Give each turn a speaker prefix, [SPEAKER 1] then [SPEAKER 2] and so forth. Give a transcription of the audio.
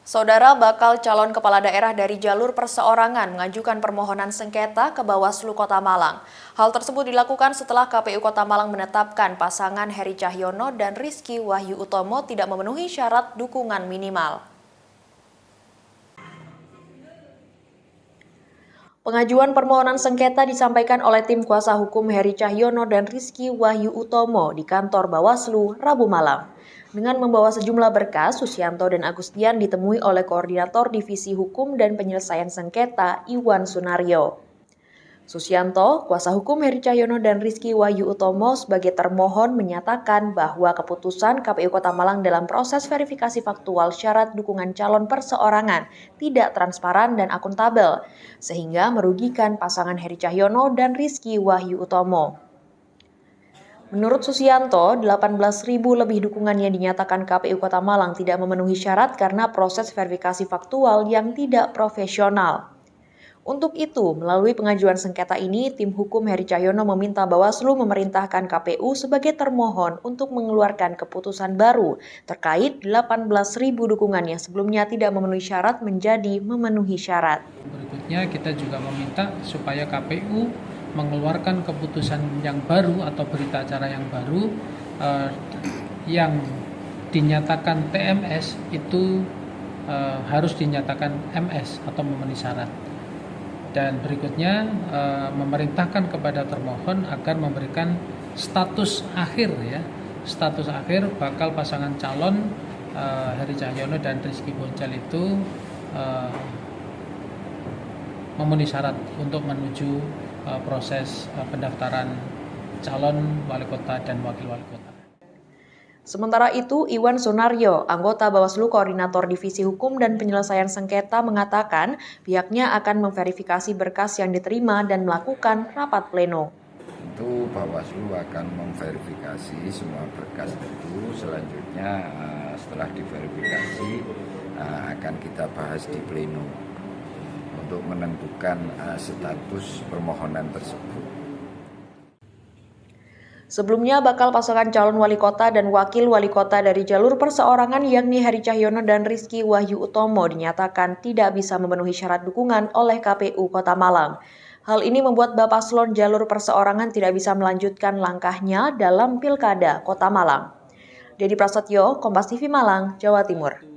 [SPEAKER 1] Saudara bakal calon kepala daerah dari jalur perseorangan mengajukan permohonan sengketa ke Bawaslu Kota Malang. Hal tersebut dilakukan setelah KPU Kota Malang menetapkan pasangan Heri Cahyono dan Rizky Wahyu Utomo tidak memenuhi syarat dukungan minimal. Pengajuan permohonan sengketa disampaikan oleh tim kuasa hukum Heri Cahyono dan Rizky Wahyu Utomo di kantor Bawaslu Rabu malam. Dengan membawa sejumlah berkas, Susianto dan Agustian ditemui oleh Koordinator Divisi Hukum dan Penyelesaian Sengketa Iwan Sunaryo. Susianto, kuasa hukum Heri Cahyono dan Rizky Wahyu Utomo sebagai termohon menyatakan bahwa keputusan KPU Kota Malang dalam proses verifikasi faktual syarat dukungan calon perseorangan tidak transparan dan akuntabel, sehingga merugikan pasangan Heri Cahyono dan Rizky Wahyu Utomo. Menurut Susianto, 18.000 lebih dukungan yang dinyatakan KPU Kota Malang tidak memenuhi syarat karena proses verifikasi faktual yang tidak profesional. Untuk itu, melalui pengajuan sengketa ini, tim hukum Heri Cahyono meminta Bawaslu memerintahkan KPU sebagai termohon untuk mengeluarkan keputusan baru terkait 18.000 dukungan yang sebelumnya tidak memenuhi syarat menjadi memenuhi syarat.
[SPEAKER 2] Berikutnya kita juga meminta supaya KPU mengeluarkan keputusan yang baru atau berita acara yang baru yang dinyatakan TMS itu harus dinyatakan MS atau memenuhi syarat. Dan berikutnya memerintahkan kepada termohon agar memberikan status akhir status akhir bakal pasangan calon Heri Cahyono dan Rizky Boncel itu memenuhi syarat untuk menuju proses pendaftaran calon wali kota dan wakil wali kota.
[SPEAKER 1] Sementara itu, Iwan Sunaryo, anggota Bawaslu Koordinator Divisi Hukum dan Penyelesaian Sengketa mengatakan pihaknya akan memverifikasi berkas yang diterima dan melakukan rapat pleno.
[SPEAKER 3] Tentu Bawaslu akan memverifikasi semua berkas itu, selanjutnya setelah diverifikasi akan kita bahas di pleno untuk menentukan status permohonan tersebut.
[SPEAKER 1] Sebelumnya, bakal pasangan calon wali kota dan wakil wali kota dari jalur perseorangan yakni Heri Cahyono dan Rizky Wahyu Utomo dinyatakan tidak bisa memenuhi syarat dukungan oleh KPU Kota Malang. Hal ini membuat Bapaslon jalur perseorangan tidak bisa melanjutkan langkahnya dalam Pilkada Kota Malang. Dedi Prasetyo, Kompas TV Malang, Jawa Timur.